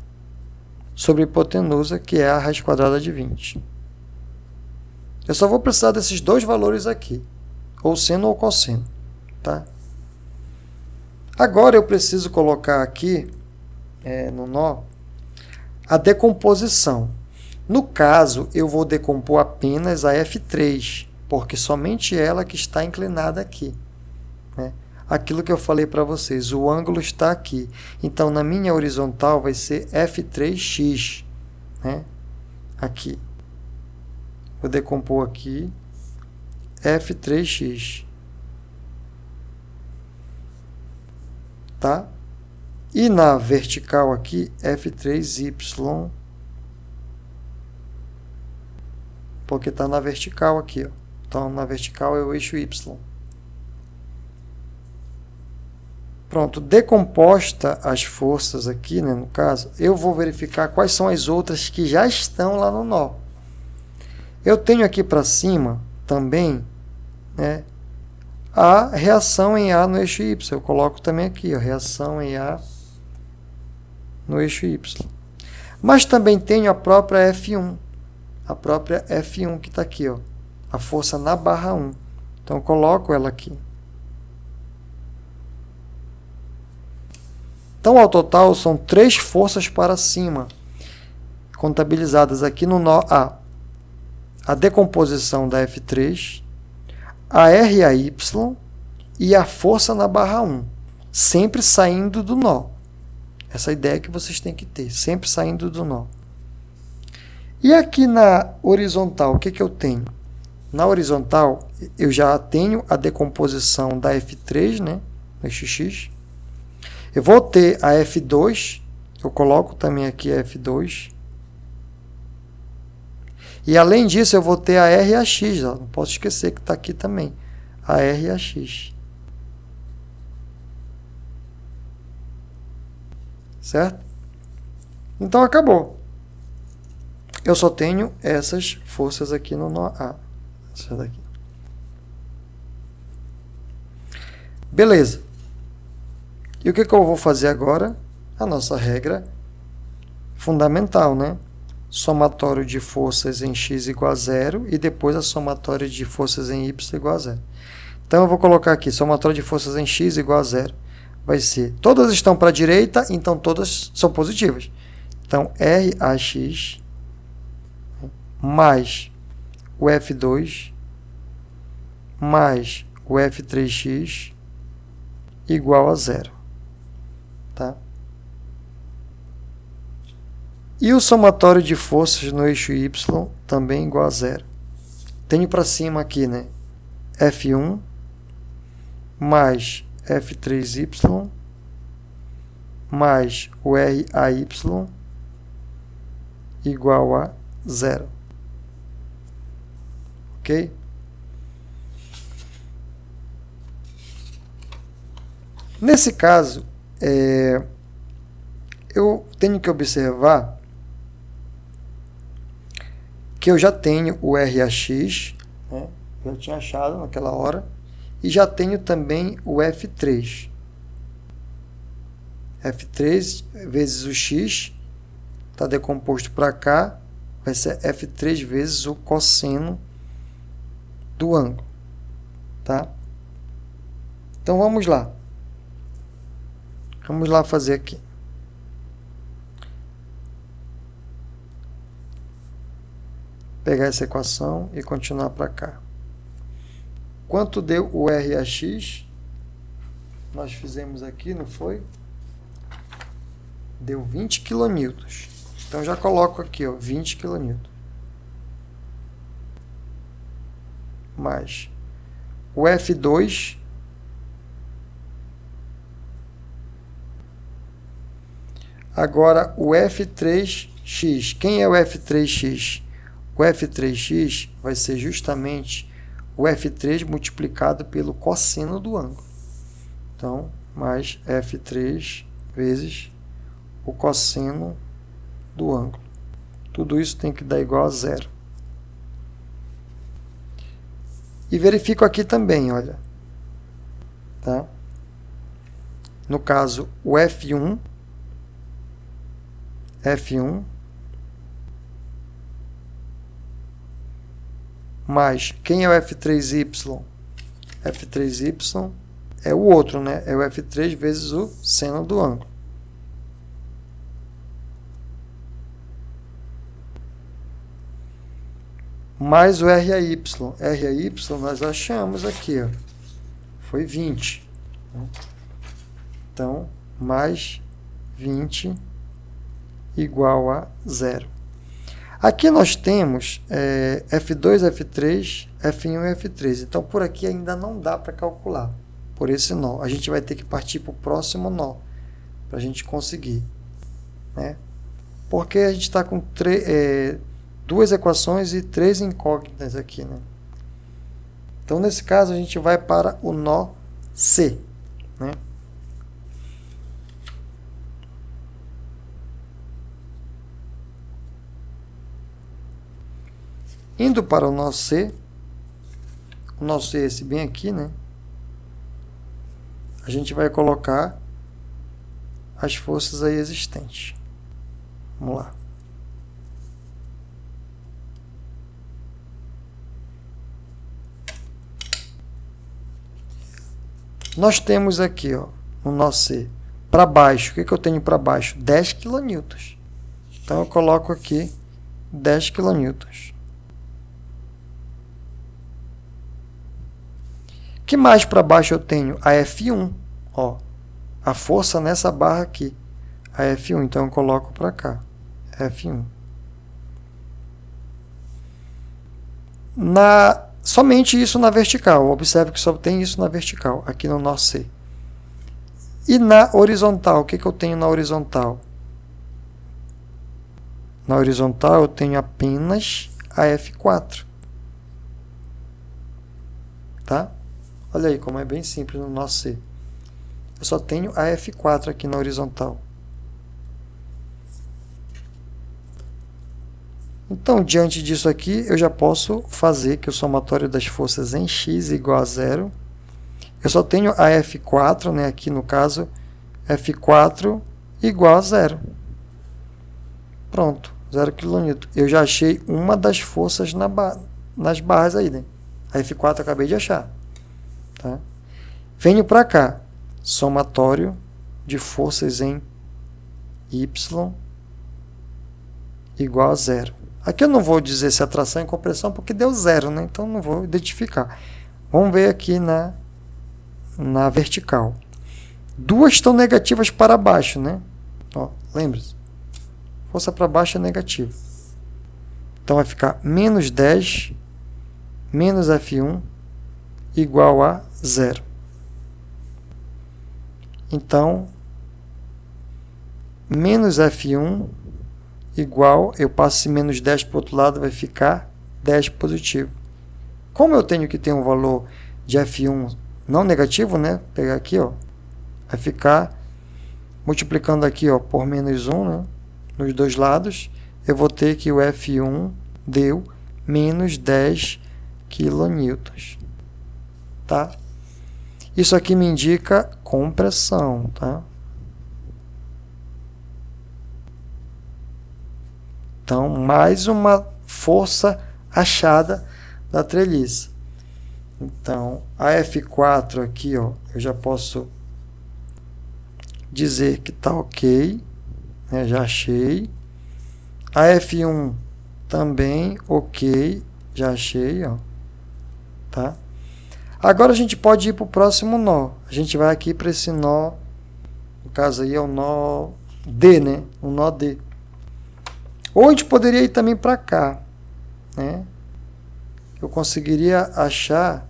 sobre a hipotenusa, que é a raiz quadrada de 20. Eu só vou precisar desses dois valores aqui, ou seno ou cosseno. Tá? Agora eu preciso colocar aqui, no nó, a decomposição. No caso, eu vou decompor apenas a F3, porque somente ela que está inclinada aqui. Né? Aquilo que eu falei para vocês, o ângulo está aqui. Então, na minha horizontal vai ser F3x. Né? Aqui. Vou decompor aqui F3x. Tá? E na vertical aqui, F3y. Porque está na vertical aqui. Ó. Então, na vertical é o eixo y. Pronto, decomposta as forças aqui, né, no caso, eu vou verificar quais são as outras que já estão lá no nó. Eu tenho aqui para cima também, né, a reação em A no eixo y. Eu coloco também aqui, ó, reação em A no eixo y. Mas também tenho a própria F1. A própria F1 que está aqui, ó, a força na barra 1. Então, eu coloco ela aqui. Então, ao total, são 3 forças para cima, contabilizadas aqui no nó A. A decomposição da F3, a RAY e a força na barra 1, sempre saindo do nó. Essa ideia que vocês têm que ter, sempre saindo do nó. E aqui na horizontal, o que eu tenho? Na horizontal, eu já tenho a decomposição da F3, né, no eixo X. Eu vou ter a F2, eu coloco também aqui a F2. E além disso, eu vou ter a RAX, ó, não posso esquecer que está aqui também, a RAX. Certo? Então, acabou. Eu só tenho essas forças aqui no nó A. Essa daqui. Beleza. E o que eu vou fazer agora? A nossa regra fundamental, né? Somatório de forças em x igual a 0 e depois a somatória de forças em y igual a 0. Então, eu vou colocar aqui, somatório de forças em x igual a 0. Vai ser, todas estão para a direita, então todas são positivas. Então, RAX mais o F2 mais o F3x igual a 0. Tá? E o somatório de forças no eixo y também igual a 0. Tenho para cima aqui, né, F1 mais F3y mais o RAY igual a 0. Ok? Nesse caso, eu tenho que observar que eu já tenho o RAX, né? Eu tinha achado naquela hora, e já tenho também o F3. F3 vezes o x está decomposto para cá, vai ser F3 vezes o cosseno do ângulo. Tá? Então, vamos lá. Vamos lá fazer aqui. Pegar essa equação e continuar para cá. Quanto deu o RAX? Nós fizemos aqui, não foi? Deu 20 kN. Então, já coloco aqui, ó, 20 kN. Mais o F2 agora o F3x. Quem é o F3x? O F3x vai ser justamente o F3 multiplicado pelo cosseno do ângulo. Então, mais F3 vezes o cosseno do ângulo. Tudo isso tem que dar igual a 0. E verifico aqui também, olha. Tá? no caso, o F1, mais quem é o F3Y? F3Y é o outro, né? É o F3 vezes o seno do ângulo. Mais o RAY. RAY nós achamos aqui, ó, foi 20. Então, mais 20 igual a 0. Aqui nós temos F2, F3, F1 e F3. Então, por aqui ainda não dá para calcular, por esse nó. A gente vai ter que partir para o próximo nó, para a gente conseguir, né? Porque a gente está com duas equações e 3 incógnitas aqui, né? Então, nesse caso, a gente vai para o nó C, né? Indo para o nó C é esse bem aqui, né? A gente vai colocar as forças aí existentes. Vamos lá. Nós temos aqui, ó, no nó C, para baixo, o que eu tenho para baixo? 10 kN. Então, eu coloco aqui 10 kN. O que mais para baixo eu tenho? A F1, ó, a força nessa barra aqui, a F1, então eu coloco para cá, F1. Somente isso na vertical, observe que só tem isso na vertical, aqui no nó C. E na horizontal, o que eu tenho na horizontal? Na horizontal eu tenho apenas a F4. Tá? Olha aí como é bem simples no nó C. Eu só tenho a F4 aqui na horizontal. Então, diante disso aqui, eu já posso fazer que o somatório das forças em x é igual a 0. Eu só tenho a F4, né, aqui no caso, F4 igual a 0. Pronto, 0 kN. Eu já achei uma das forças nas barras aí, né? A F4 eu acabei de achar. Tá? Venho para cá, somatório de forças em y igual a 0. Aqui eu não vou dizer se é tração e compressão, porque deu 0, né? Então não vou identificar. Vamos ver aqui na vertical. Duas estão negativas para baixo, né? Ó, lembre-se. Força para baixo é negativa. Então vai ficar menos 10 menos F1 igual a 0. Então, menos F1 igual, eu passo esse menos 10 para o outro lado, vai ficar 10 positivo. Como eu tenho que ter um valor de F1 não negativo, né? Vou pegar aqui, ó, vai ficar multiplicando aqui, ó, por menos 1, né? Nos dois lados, eu vou ter que o F1 deu menos 10 kN. Tá? Isso aqui me indica compressão, tá? Então, mais uma força achada da treliça. Então, a F4 aqui, ó, eu já posso dizer que está ok, né? Já achei. A F1 também ok, já achei, ó, tá? Agora a gente pode ir para o próximo nó. A gente vai aqui para esse nó, no caso aí é o nó D, né? O nó D. Ou a gente poderia ir também para cá, né? Eu conseguiria achar.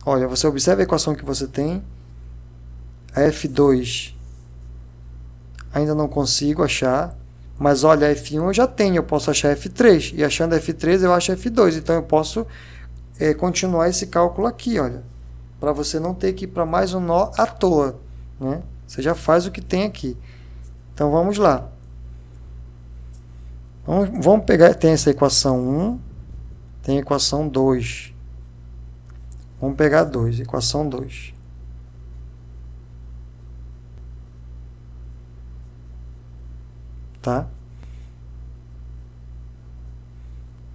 Olha, você observa a equação que você tem. A F2 ainda não consigo achar. Mas olha, a F1 eu já tenho. Eu posso achar F3. E achando F3 eu acho F2. Então eu posso continuar esse cálculo aqui, olha. Para você não ter que ir para mais um nó à toa, né? Você já faz o que tem aqui. Então vamos lá. Vamos pegar, tem essa equação 1, tem a equação 2. Vamos pegar 2, equação 2. tá?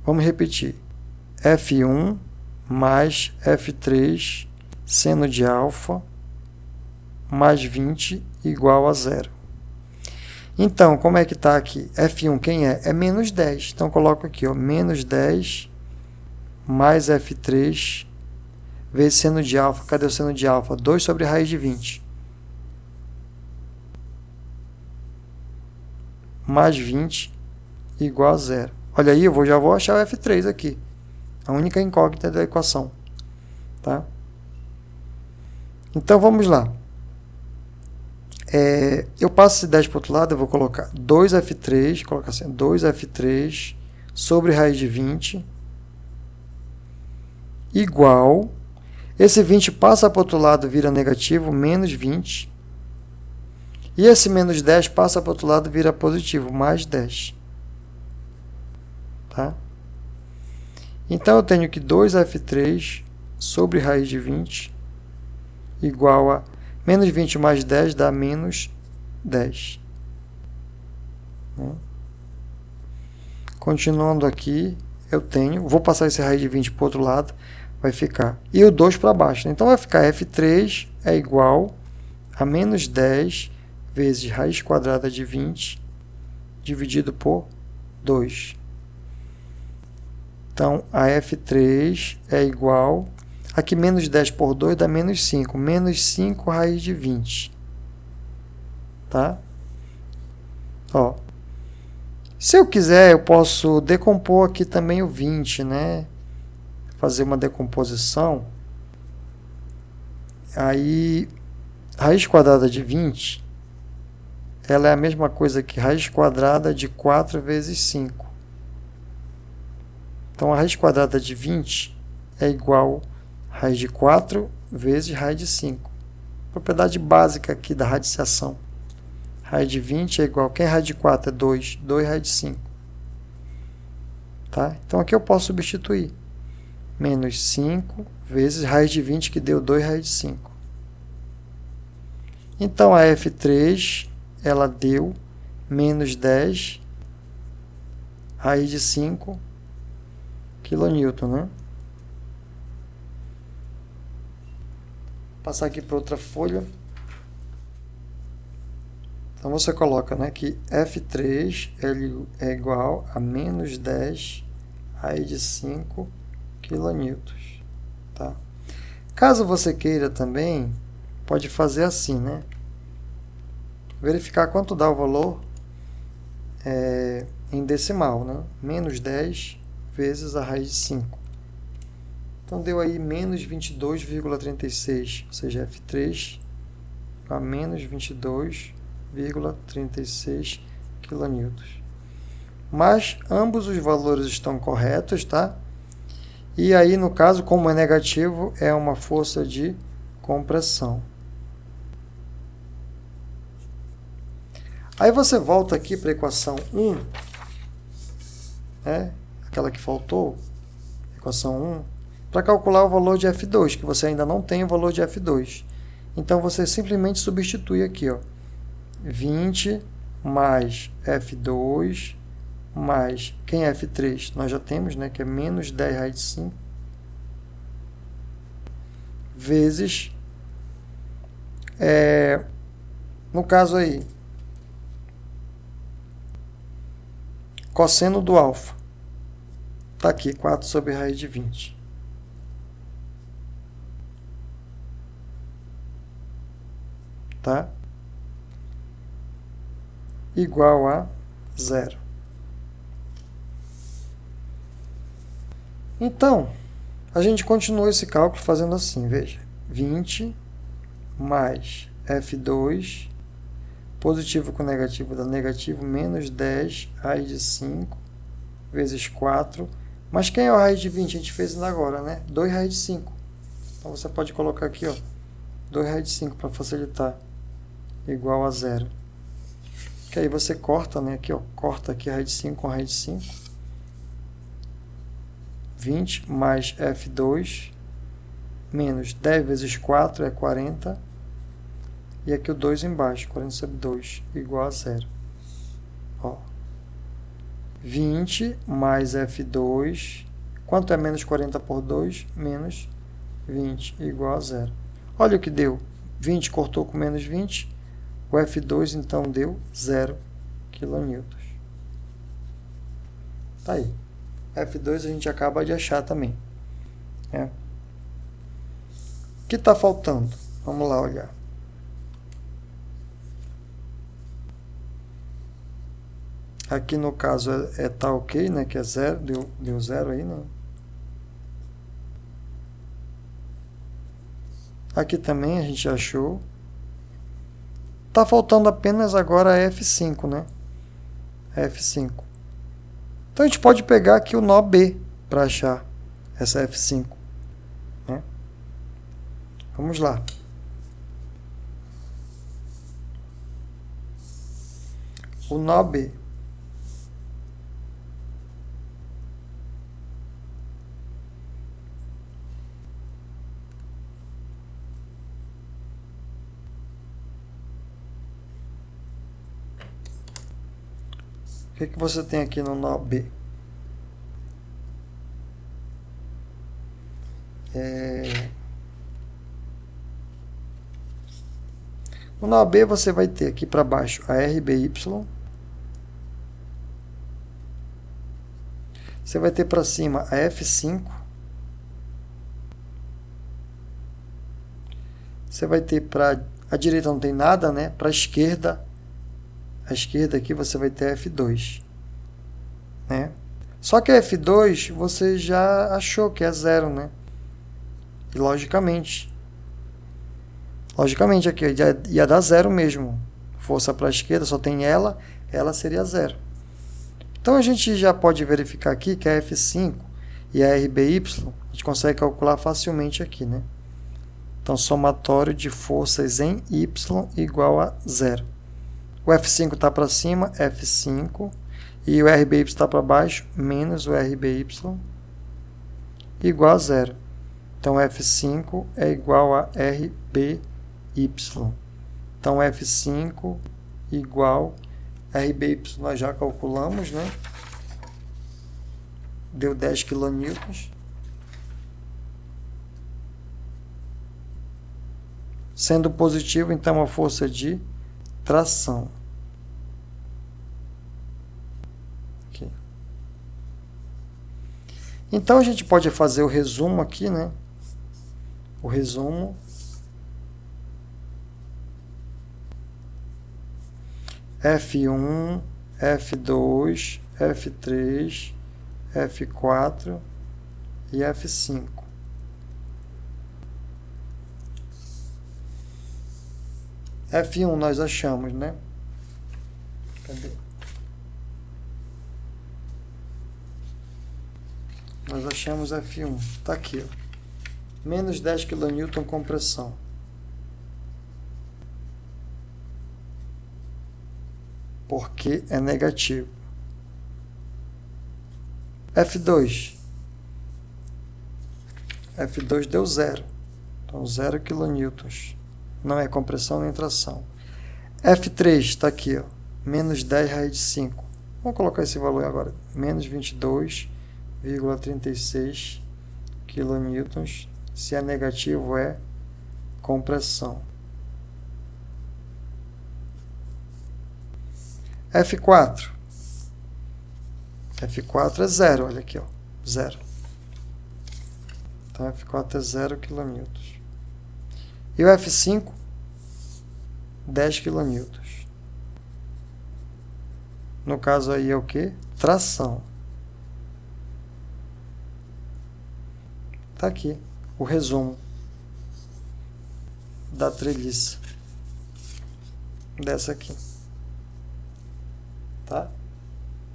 Vamos repetir. F1 mais F3 seno de alfa mais 20 igual a zero. Então, como é que está aqui? F1 quem é? É menos 10. Então, coloco aqui, ó, menos 10 mais F3 vezes seno de alfa. Cadê o seno de alfa? 2 sobre raiz de 20. Mais 20 igual a zero. Olha aí, já vou achar o F3 aqui. A única incógnita da equação. Tá? Então, vamos lá. Eu passo esse 10 para o outro lado, eu vou colocar 2F3, colocar assim, 2F3 sobre raiz de 20 igual, esse 20 passa para o outro lado, vira negativo, menos 20, e esse menos 10 passa para o outro lado, vira positivo, mais 10. Tá? Então, eu tenho que 2F3 sobre raiz de 20 igual a menos 20 mais 10 dá menos 10. Continuando aqui, vou passar esse raiz de 20 para o outro lado, vai ficar, e o 2 para baixo. Então, vai ficar F3 é igual a menos 10 vezes raiz quadrada de 20 dividido por 2. Então, a F3 é igual, aqui menos 10 por 2 dá menos 5. Menos 5 raiz de 20. Tá? Ó. Se eu quiser, eu posso decompor aqui também o 20, né? Fazer uma decomposição. Aí, raiz quadrada de 20, ela é a mesma coisa que raiz quadrada de 4 vezes 5. Então, a raiz quadrada de 20 é igual a raiz de 4 vezes raiz de 5. Propriedade básica aqui da radiciação. Raiz de 20 é igual, quem é raiz de 4? É 2. 2 raiz de 5. Tá? Então, aqui eu posso substituir. Menos 5 vezes raiz de 20, que deu 2 raiz de 5. Então, a F3, ela deu menos 10 raiz de 5 kN, né? Passar aqui para outra folha. Então, você coloca, né, que F3 ele é igual a menos 10 raiz de 5 kN. Tá? Caso você queira também, pode fazer assim, né? Verificar quanto dá o valor em decimal, né? Menos 10 vezes a raiz de 5. Então, deu aí menos 22,36, ou seja, F3 a menos 22,36 kN. Mas ambos os valores estão corretos, tá? E aí, no caso, como é negativo, é uma força de compressão. Aí você volta aqui para a equação 1, né? Aquela que faltou, equação 1, para calcular o valor de F2, que você ainda não tem o valor de F2. Então, você simplesmente substitui aqui, ó, 20 mais F2 mais, quem é F3? Nós já temos, né, que é menos 10 raiz de 5, vezes, no caso aí, cosseno do alfa. Está aqui, 4 sobre raiz de 20. Tá? Igual a 0. Então, a gente continua esse cálculo fazendo assim, veja. 20 mais F2, positivo com negativo dá negativo, menos 10 raiz de 5 vezes 4. Mas quem é o raiz de 20? A gente fez ainda agora, né? 2 raiz de 5. Então, você pode colocar aqui, ó, 2 raiz de 5 para facilitar. Igual a 0. Que aí você corta, né? Aqui, ó, corta aqui a raiz de 5 com a raiz de 5. 20 mais F2 menos 10 vezes 4 é 40. E aqui o 2 embaixo, 40 sobre 2, igual a 0. Ó. 20 mais F2. Quanto é menos 40 por 2? Menos 20, igual a zero. Olha o que deu. 20 cortou com menos 20. O F2, então, deu 0 kN. Tá aí. F2 a gente acaba de achar também. O que está faltando? Vamos lá olhar. Aqui no caso tá ok, né? Que é 0, deu 0 aí, né? Aqui também a gente achou. Tá faltando apenas agora a F5, né? F5. Então a gente pode pegar aqui o nó B para achar essa F5. Né? Vamos lá. O nó B. O que você tem aqui no nó B? No nó B você vai ter aqui para baixo a RBY. Você vai ter para cima a F5. Você vai ter para a direita não tem nada, né? Para a esquerda aqui você vai ter F2. Né? Só que a F2 você já achou que é 0, né? E logicamente aqui ia dar 0 mesmo. Força para a esquerda, só tem ela seria 0. Então a gente já pode verificar aqui que a F5 e a RBY a gente consegue calcular facilmente aqui, né? Então somatório de forças em Y igual a 0. O F5 está para cima, F5, e o RBY está para baixo, menos o RBY igual a 0. Então F5 é igual a RBY. Então F5 igual RBY nós já calculamos, né? Deu 10 kN. Sendo positivo, então a força de tração. Aqui. Então a gente pode fazer o resumo aqui, né? O resumo. F1, F2, F3, F4 e F5. F1 nós achamos, né? Cadê? Nós achamos F1. Está aqui, ó. Menos 10 kN compressão. Porque é negativo. F2. F2 deu 0. Então 0 kN. Não é compressão nem tração. F3 está aqui, ó, menos 10 raiz de 5. Vamos colocar esse valor agora. Menos 22,36 kN. Se é negativo, é compressão. F4. F4 é 0, olha aqui, ó, 0. Então F4 é 0 kN. E o F5, 10 kN. No caso aí é o que? Tração. Está aqui o resumo da treliça. Dessa aqui. Tá?